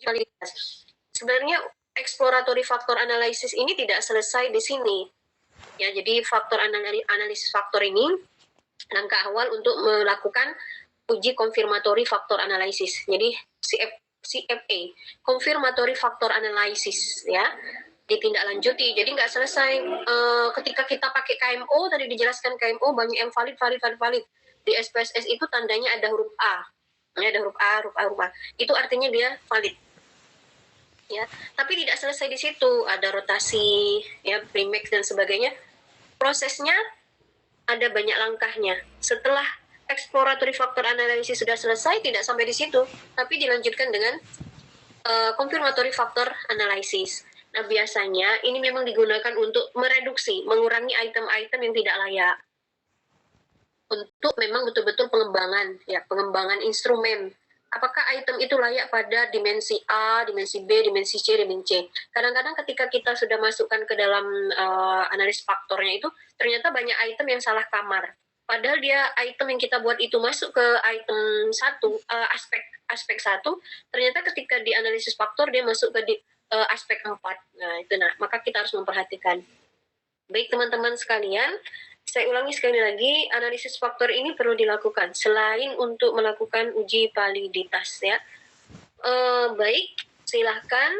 validitas. Sebenarnya exploratory factor analysis ini tidak selesai di sini. Ya, jadi analisis faktor ini langkah awal untuk melakukan uji confirmatory factor analysis. Jadi CFA, confirmatory factor analysis, ya, ditindaklanjuti. Jadi nggak selesai ketika kita pakai KMO, tadi dijelaskan KMO banyak yang valid. Di SPSS itu tandanya ada huruf A. Ya, ada huruf A. Itu artinya dia valid. Ya, tapi tidak selesai di situ, ada rotasi, ya, premix dan sebagainya. Prosesnya ada banyak langkahnya. Setelah exploratory factor analysis sudah selesai, tidak sampai di situ, tapi dilanjutkan dengan confirmatory factor analysis. Nah, biasanya ini memang digunakan untuk mengurangi item-item yang tidak layak. Untuk memang betul-betul pengembangan instrumen. Apakah item itu layak pada dimensi A, dimensi B, dimensi C, dimensi C. Kadang-kadang ketika kita sudah masukkan ke dalam analis faktornya itu, ternyata banyak item yang salah kamar. Padahal dia item yang kita buat itu masuk ke item satu, aspek satu, ternyata ketika di analisis faktor dia masuk ke aspek 4. Maka kita harus memperhatikan. Baik teman-teman sekalian, saya ulangi sekali lagi, analisis faktor ini perlu dilakukan selain untuk melakukan uji validitas, ya. Baik, silahkan.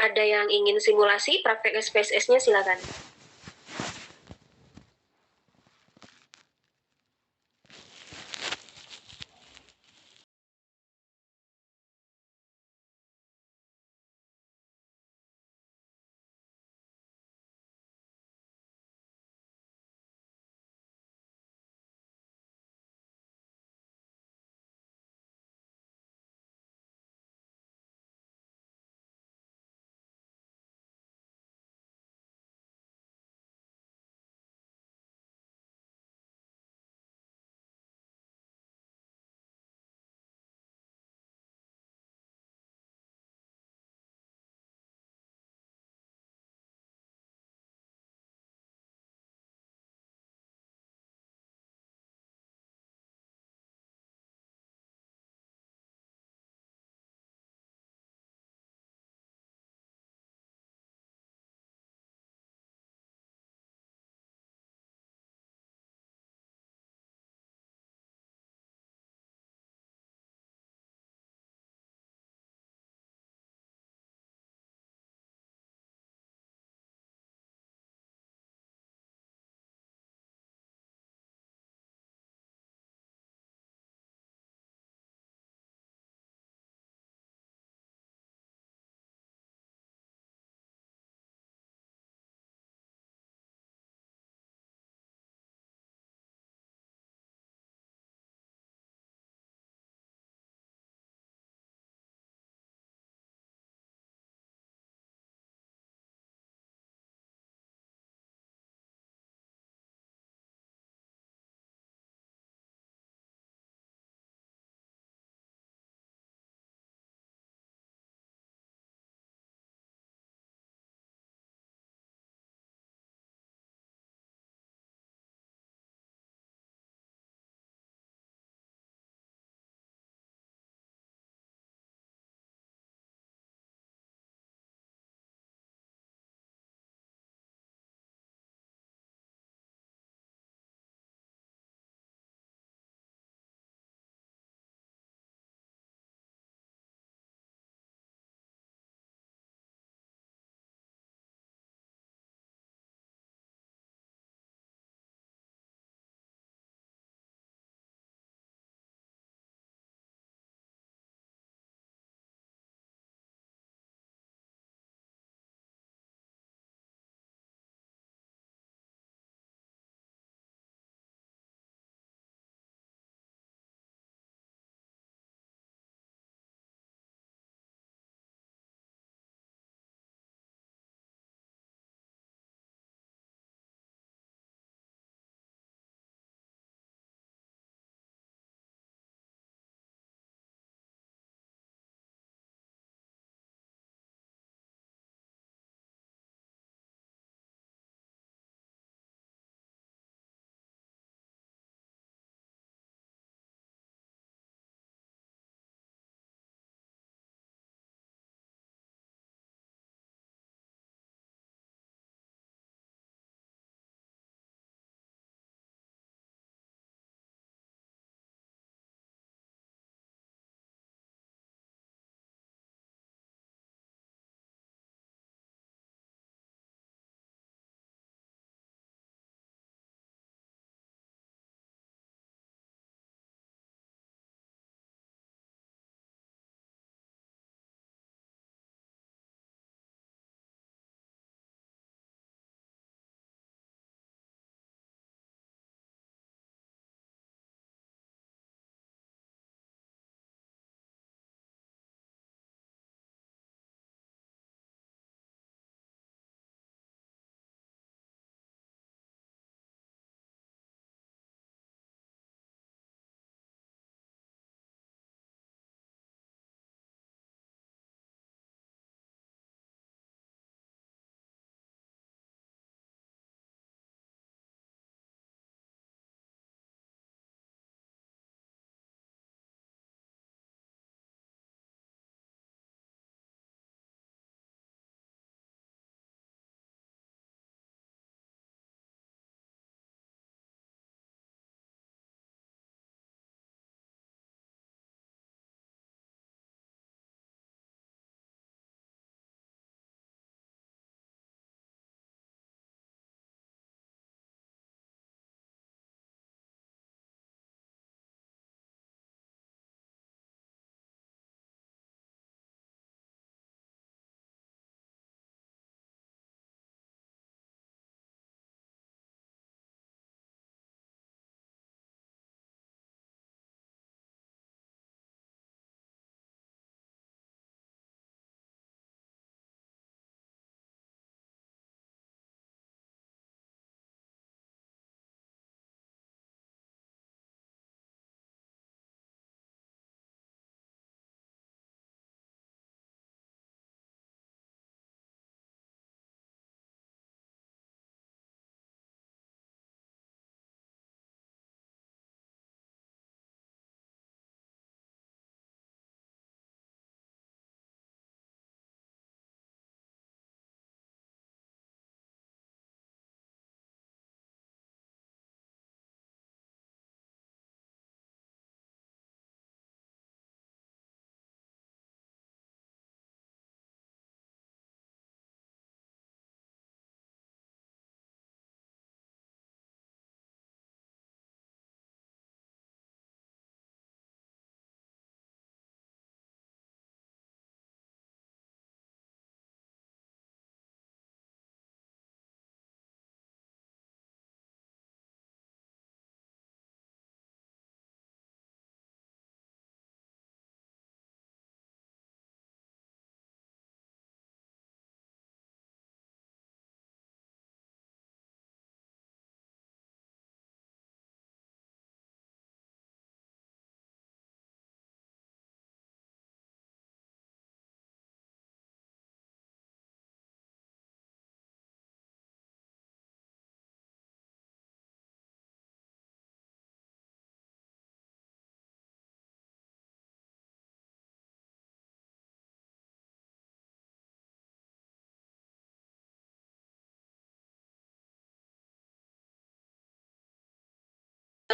Ada yang ingin simulasi praktek SPSS-nya, silakan.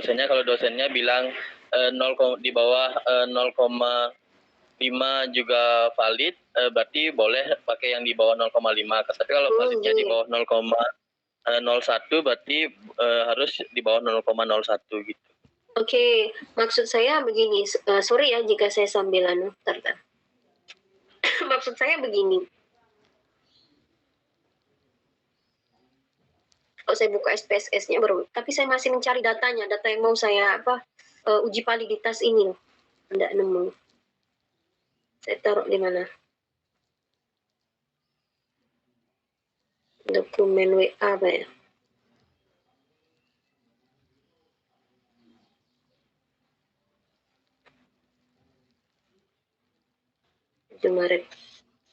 dosennya. Kalau dosennya bilang 0, di bawah 0,5 juga valid, berarti boleh pakai yang di bawah 0,5. Tapi kalau validnya di bawah 0,01 berarti harus di bawah 0,01 gitu. Oke, maksud saya begini, sorry ya jika saya sambil maksud saya begini. Kalau saya buka SPSS-nya baru, tapi saya masih mencari datanya, data yang mau saya uji validitas ini loh. Tidak nemu. Saya taruh di mana? Dokumen WA apa ya? Maret.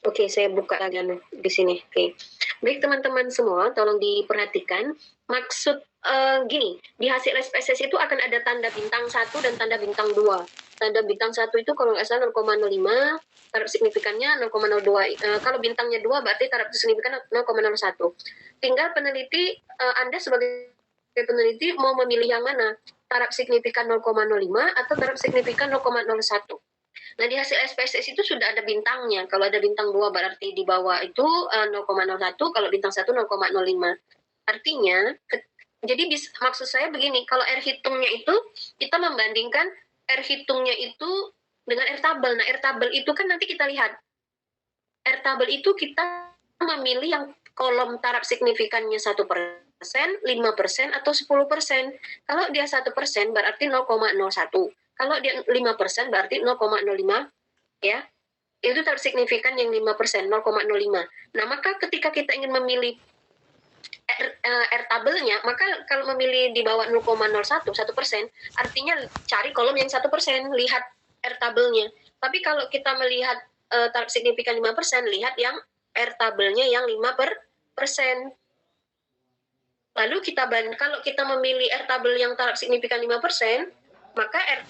Oke, saya buka lagi di sini. Oke. Baik teman-teman semua, tolong diperhatikan. Maksud gini, di hasil SPSS itu akan ada tanda bintang 1 dan tanda bintang 2. Tanda bintang 1 itu kalau nggak salah 0,05, taraf signifikannya 0,02. Kalau bintangnya 2 berarti taraf signifikan 0,01. Tinggal peneliti, Anda sebagai peneliti mau memilih yang mana? Taraf signifikan 0,05 atau taraf signifikan 0,01. Nah, di hasil SPSS itu sudah ada bintangnya. Kalau ada bintang 2 berarti di bawah itu 0,01, kalau bintang 1 0,05. Artinya, jadi maksud saya begini, kalau R hitungnya itu, kita membandingkan R hitungnya itu dengan R tabel. Nah, R tabel itu kan nanti kita lihat. R tabel itu kita memilih yang kolom taraf signifikannya 1%, 5%, atau 10%. Kalau dia 1% berarti 0,01. Kalau dia 5% berarti 0,05, ya. Itu taraf signifikan yang 5%, 0,05. Nah, maka ketika kita ingin memilih R tabelnya, maka kalau memilih di bawah 0,01, 1%, artinya cari kolom yang 1%, lihat R tabelnya. Tapi kalau kita melihat taraf signifikan 5%, lihat yang R tabelnya yang 5%. Lalu kalau kita memilih R tabel yang taraf signifikan 5%, maka R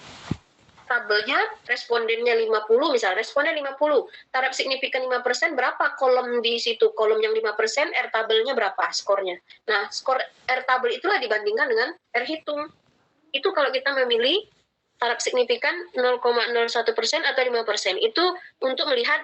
tabelnya respondennya 50, misalnya responden 50, taraf signifikan 5%, berapa kolom di situ? Kolom yang 5%, R tabelnya berapa skornya? Nah, skor R tabel itulah dibandingkan dengan R hitung. Itu kalau kita memilih taraf signifikan 0,01% atau 5%. Itu untuk melihat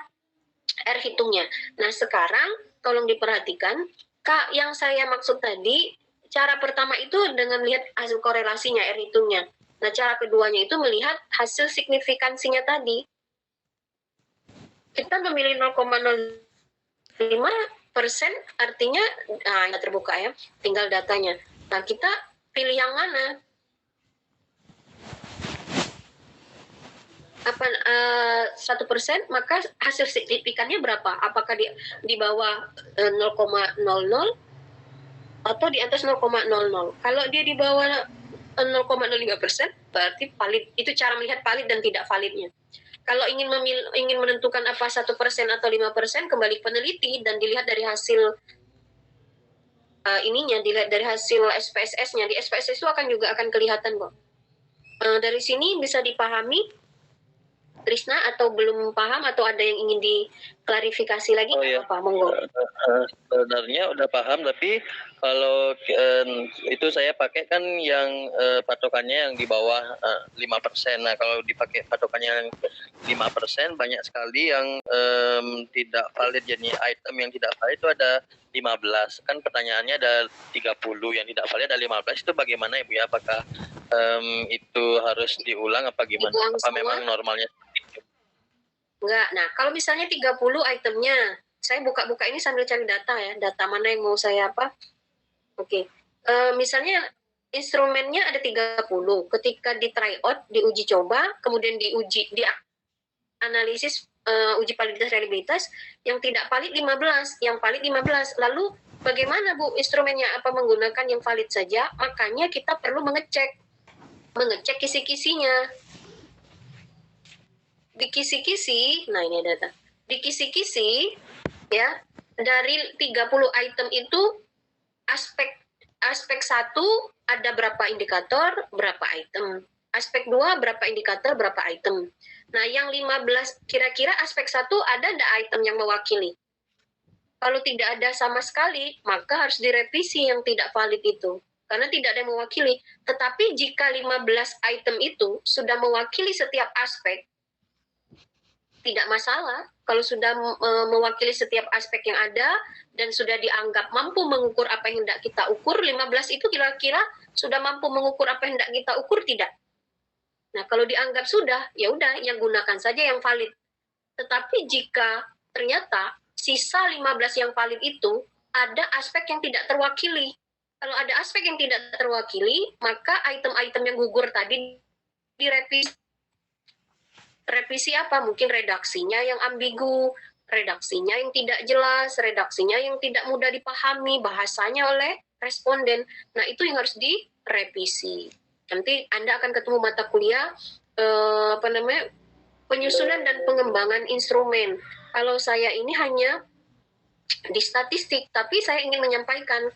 R hitungnya. Nah, sekarang tolong diperhatikan, Kak, yang saya maksud tadi, cara pertama itu dengan melihat hasil korelasinya R hitungnya. Nah, cara keduanya itu melihat hasil signifikansinya tadi. Kita memilih 0,05%, artinya, nggak terbuka ya, tinggal datanya. Nah, kita pilih yang mana? 1%, maka hasil signifikannya berapa? Apakah di bawah 0,00 atau di atas 0,00? Kalau dia di bawah 0,05%, berarti valid. Itu cara melihat valid dan tidak validnya. Kalau ingin menentukan apa 1% atau 5%, kembali peneliti dan dilihat dari hasil dilihat dari hasil SPSS-nya. Di SPSS itu juga akan kelihatan kok. Dari sini bisa dipahami, Trisna, atau belum paham atau ada yang ingin diklarifikasi lagi? Iya. Apa, monggo. Sebenarnya udah paham, tapi kalau itu saya pakai kan yang patokannya yang di bawah 5%. Nah, kalau dipakai patokannya yang 5%, banyak sekali yang tidak valid. Jadi item yang tidak valid itu ada 15. Kan pertanyaannya ada 30, yang tidak valid ada 15. Itu bagaimana Ibu ya? Apakah itu harus diulang apa gimana? Apa memang normalnya? Enggak. Nah, kalau misalnya 30 itemnya, saya buka-buka ini sambil cari data ya, data mana yang mau saya apa. Oke. Misalnya instrumennya ada 30. Ketika di tryout, diuji coba, kemudian di analisis uji validitas reliabilitas, yang tidak valid 15, yang valid 15. Lalu bagaimana Bu instrumennya? Apa menggunakan yang valid saja? Makanya kita perlu mengecek kisi-kisinya. Di kisi-kisi, nah ini data. Di kisi-kisi, ya, dari 30 item itu, aspek 1 ada berapa indikator, berapa item. Aspek 2 berapa indikator, berapa item. Nah, yang 15, kira-kira aspek 1 ada enggak item yang mewakili? Kalau tidak ada sama sekali, maka harus direvisi yang tidak valid itu. karena tidak ada yang mewakili. Tetapi jika 15 item itu sudah mewakili setiap aspek, tidak masalah. Kalau sudah mewakili setiap aspek yang ada dan sudah dianggap mampu mengukur apa yang hendak kita ukur, 15 itu kira-kira sudah mampu mengukur apa yang hendak kita ukur, tidak? Nah, kalau dianggap sudah, ya udah, yang gunakan saja yang valid. Tetapi jika ternyata sisa 15 yang valid itu ada aspek yang tidak terwakili. Kalau ada aspek yang tidak terwakili, maka item-item yang gugur tadi direvisi. Revisi apa? Mungkin redaksinya yang ambigu, redaksinya yang tidak jelas, redaksinya yang tidak mudah dipahami, bahasanya oleh responden. Nah, itu yang harus direvisi. Nanti Anda akan ketemu mata kuliah penyusunan dan pengembangan instrumen. Kalau saya ini hanya di statistik, tapi saya ingin menyampaikan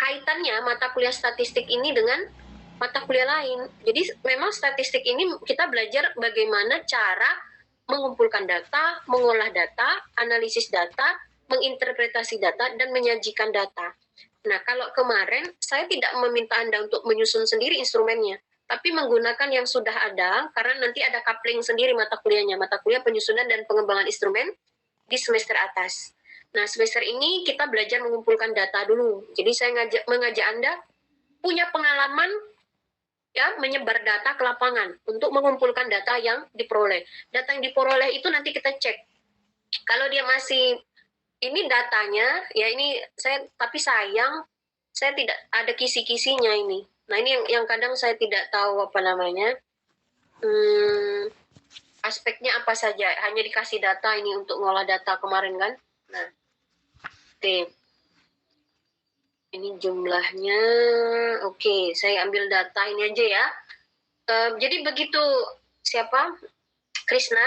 kaitannya mata kuliah statistik ini dengan mata kuliah lain. Jadi memang statistik ini kita belajar bagaimana cara mengumpulkan data, mengolah data, analisis data, menginterpretasi data, dan menyajikan data. Nah, kalau kemarin saya tidak meminta Anda untuk menyusun sendiri instrumennya, tapi menggunakan yang sudah ada, karena nanti ada coupling sendiri mata kuliahnya, mata kuliah penyusunan dan pengembangan instrumen di semester atas. Nah, semester ini kita belajar mengumpulkan data dulu. Jadi saya mengajak Anda punya pengalaman ya menyebar data ke lapangan untuk mengumpulkan data yang diperoleh. Data yang diperoleh itu nanti kita cek. Kalau dia masih ini datanya, ya ini tapi sayang saya tidak ada kisi-kisinya ini. Nah, ini yang kadang saya tidak tahu aspeknya apa saja. Hanya dikasih data ini untuk ngolah data kemarin kan. Nah, oke. Ini jumlahnya, oke, saya ambil data ini aja ya. Jadi begitu siapa? Krishna,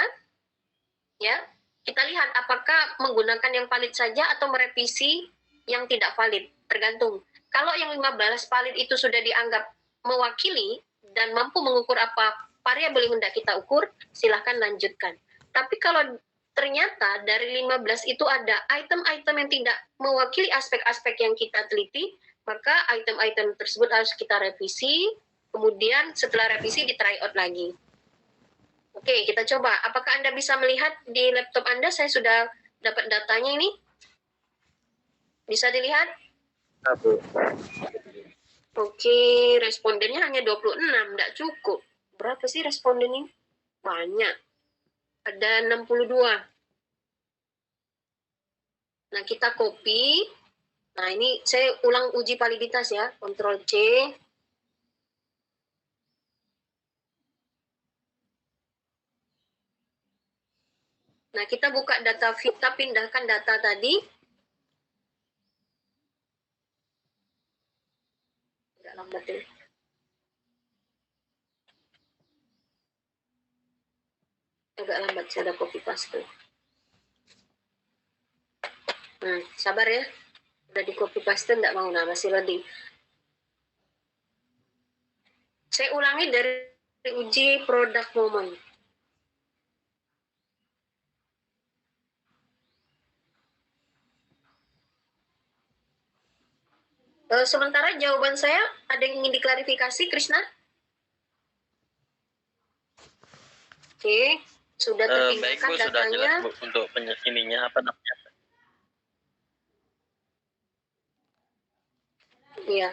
ya. Kita lihat apakah menggunakan yang valid saja atau merevisi yang tidak valid, tergantung. Kalau yang 15 valid itu sudah dianggap mewakili dan mampu mengukur apa variabel yang hendak kita ukur, silahkan lanjutkan. Tapi kalau ternyata dari 15 itu ada item-item yang tidak mewakili aspek-aspek yang kita teliti, maka item-item tersebut harus kita revisi, kemudian setelah revisi di try out lagi. Oke, kita coba. Apakah Anda bisa melihat di laptop Anda? Saya sudah dapat datanya ini. Bisa dilihat? Oke, respondennya hanya 26, tidak cukup. Berapa sih responden ini? Banyak. Ada 62. Nah, kita copy. Nah, ini saya ulang uji validitas ya. Ctrl C. Nah, kita buka data, kita pindahkan data tadi. Agak lambat ya. Agak lambat, saya ada copy paste. Sabar ya. Udah di copy paste, enggak mau. Nah, masih loading. Saya ulangi dari uji product moment. Sementara jawaban saya, ada yang ingin diklarifikasi, Krishna? Oke, sudah baik tertinggalkan Bu, sudah datanya. jelas Bu untuk ininya apa namanya? Iya.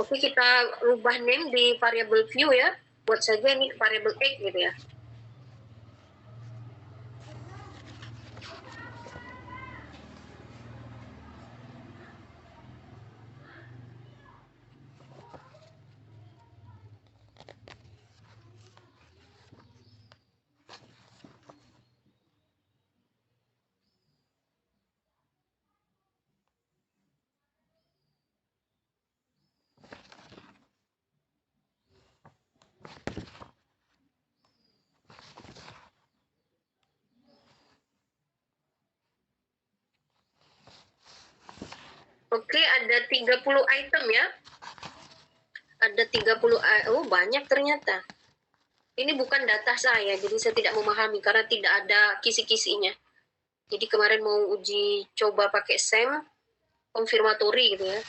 Oke, kita rubah name di variable view ya. Buat saja ini variable x gitu ya. Oke, ada 30 item ya. Ada 30, oh banyak ternyata. Ini bukan data saya, jadi saya tidak memahami karena tidak ada kisi-kisinya. Jadi kemarin mau uji coba pakai SEM, konfirmatori gitu ya.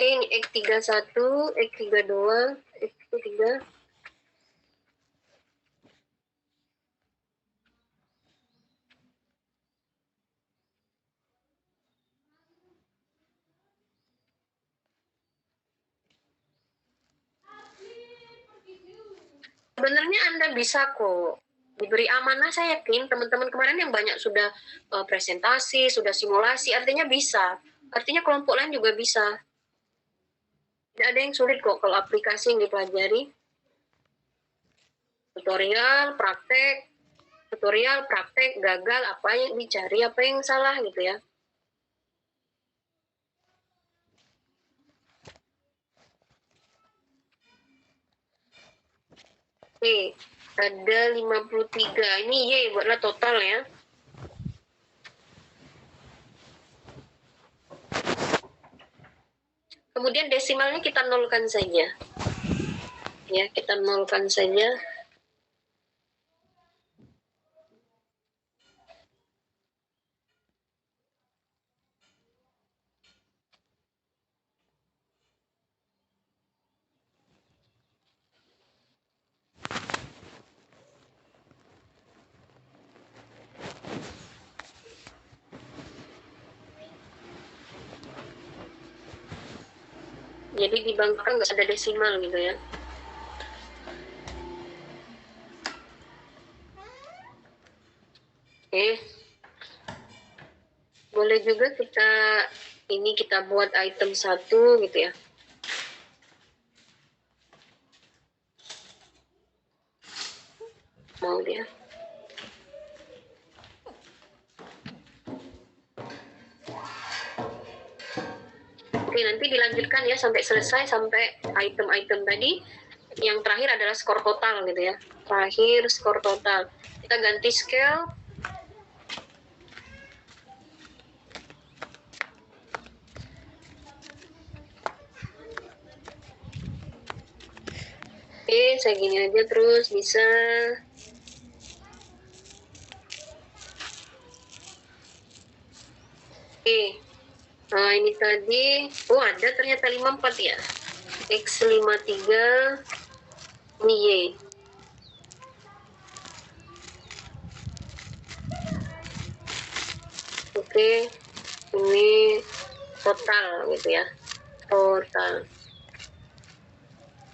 Ini X31, X32, X3. Sebenarnya Anda bisa kok. Diberi amanah, saya yakin teman-teman kemarin yang banyak sudah presentasi, sudah simulasi, artinya bisa. Artinya kelompok lain juga bisa. Tidak ada yang sulit kok kalau aplikasi yang dipelajari. Tutorial, praktek, gagal, apa yang dicari, apa yang salah gitu ya. Oke, ada 53. Ini Y buatlah total ya. Kemudian desimalnya kita nolkan saja. Ya, kita nolkan saja. Jadi di Bangka nggak ada desimal gitu ya. Oke. Boleh juga kita buat item 1 gitu ya. Mau dia. Oke, nanti dilanjutkan ya sampai selesai, sampai item-item tadi. Yang terakhir adalah skor total gitu ya. Terakhir skor total. Kita ganti scale. Oke, saya gini aja terus bisa. Oke. Nah, ini tadi, ada ternyata 54 ya. X53, ini Y. Oke, ini total gitu ya. Total.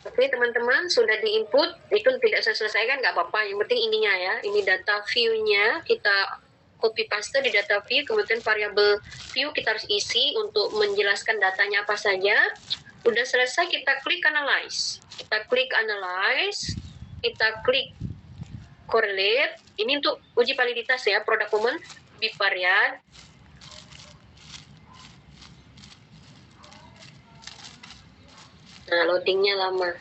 Oke teman-teman, sudah di-input, itu tidak saya selesaikan nggak apa-apa, yang penting ininya ya, ini data view-nya, kita copy paste di data view, kemudian variabel view kita harus isi untuk menjelaskan datanya apa saja. Udah selesai, kita klik analyze, kita klik correlate, ini untuk uji validitas ya, product moment, bivariate. Nah, loadingnya lama.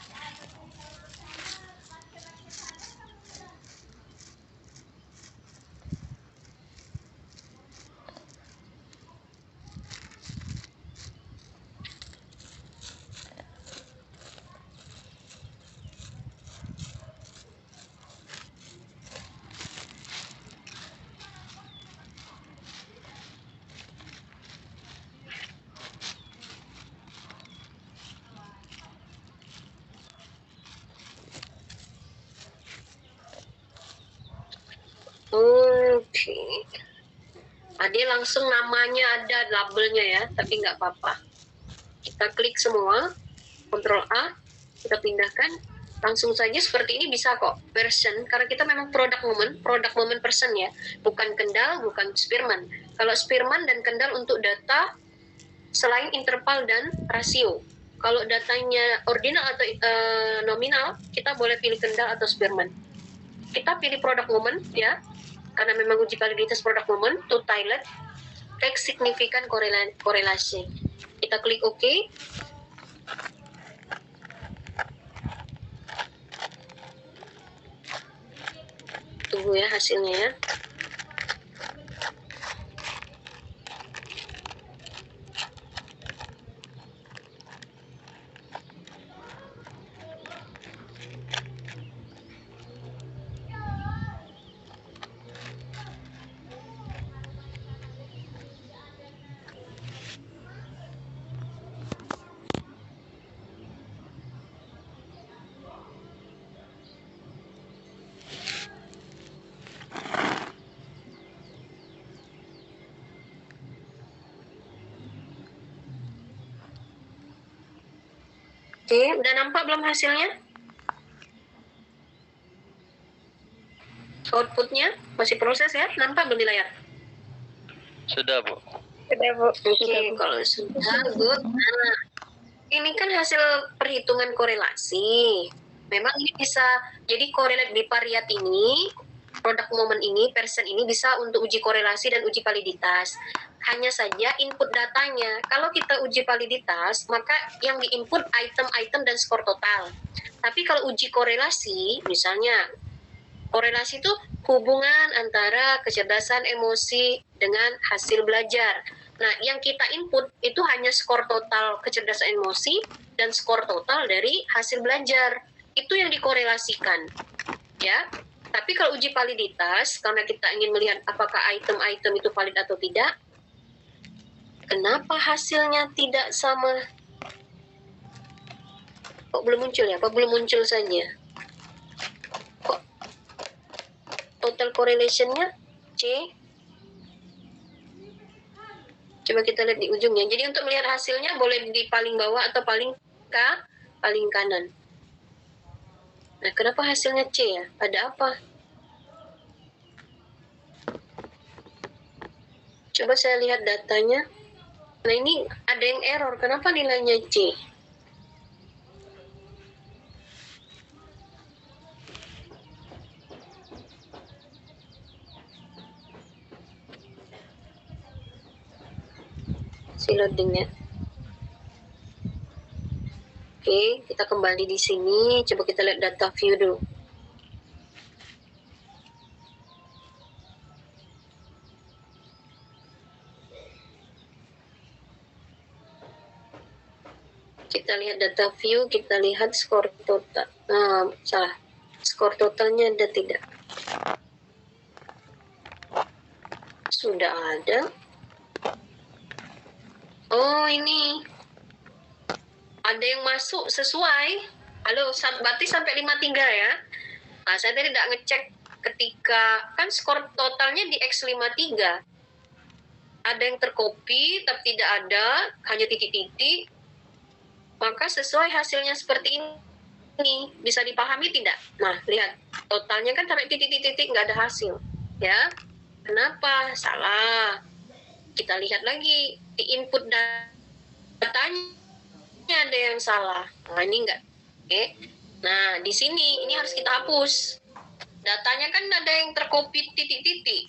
Oke. Dia langsung namanya ada labelnya ya, tapi nggak apa-apa. Kita klik semua, Ctrl A, kita pindahkan. Langsung saja seperti ini bisa kok. Version, karena kita memang product moment person ya. Bukan Kendall, bukan Spearman. Kalau Spearman dan Kendall untuk data selain interval dan rasio. Kalau datanya ordinal atau nominal, kita boleh pilih Kendall atau Spearman. Kita pilih product moment ya, karena memang uji validitas product moment to toilet text signifikan korelasi. Kita klik OK. Tunggu ya hasilnya ya. Oke, udah nampak belum hasilnya? Outputnya masih proses ya? Nampak belum di layar? Sudah, Bu. Sudah, Bu. Oke, kalau sudah, good. Nah, ini kan hasil perhitungan korelasi. Memang ini bisa, jadi korelasi bivariat ini, produk momen ini, persen ini bisa untuk uji korelasi dan uji validitas. Hanya saja input datanya, kalau kita uji validitas, maka yang diinput item-item dan skor total. Tapi kalau uji korelasi, misalnya, korelasi itu hubungan antara kecerdasan emosi dengan hasil belajar. Nah, yang kita input itu hanya skor total kecerdasan emosi dan skor total dari hasil belajar. Itu yang dikorelasikan. Ya. Tapi kalau uji validitas, karena kita ingin melihat apakah item-item itu valid atau tidak, kenapa hasilnya tidak sama? Kok belum muncul ya? Apa belum muncul saja? Kok total correlation-nya C? Coba kita lihat di ujungnya. Jadi untuk melihat hasilnya boleh di paling bawah atau paling kanan. Nah, kenapa hasilnya C ya? Ada apa? Coba saya lihat datanya. Nah, ini ada yang error. Kenapa nilainya C? Si loadingnya. Oke, kita kembali di sini. Coba kita lihat data view dulu. Kita lihat data view, kita lihat skor total. Salah. Skor totalnya ada tidak? Sudah ada. Oh, ini. Ada yang masuk sesuai. Halo, berarti sampai 53 ya. Nah, saya tadi tidak ngecek ketika, kan skor totalnya di X53. Ada yang tercopy, tapi tidak ada, hanya titik-titik. Maka sesuai hasilnya seperti ini. Bisa dipahami tidak? Nah, lihat. Totalnya kan sampai titik-titik, nggak ada hasil. Ya, kenapa? Salah. Kita lihat lagi. Di input datanya ada yang salah. Nah, ini enggak. Oke. Nah, di sini ini harus kita hapus. Datanya kan ada yang tercopy titik-titik.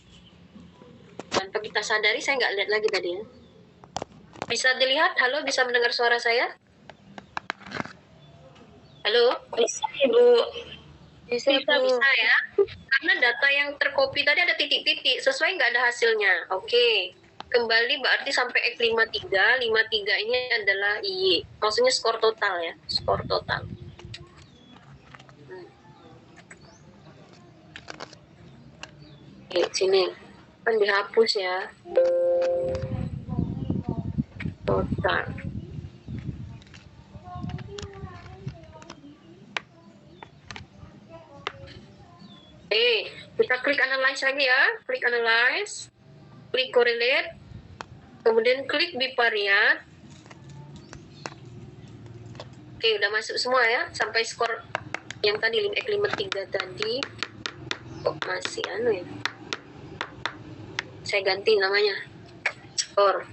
Tanpa kita sadari, saya nggak lihat lagi tadi ya. Bisa dilihat? Halo, bisa mendengar suara saya? Halo? Bisa, Ibu. Bisa ya. Karena data yang tercopy tadi ada titik-titik, sesuai nggak ada hasilnya. Oke. Kembali berarti sampai X53. 53 ini adalah IY. Maksudnya skor total ya. Skor total. Oke, sini. Kan dihapus ya. Total. Kita klik analyze lagi ya. Klik analyze. Klik correlate. Kemudian klik bivariat. Oke, udah masuk semua ya. Sampai skor yang tadi X53 tadi. Kok masih ya? Saya ganti namanya. Skor.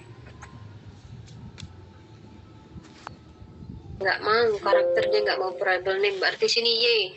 Nggak mau, karakternya nggak mau variable name. Berarti sini Y.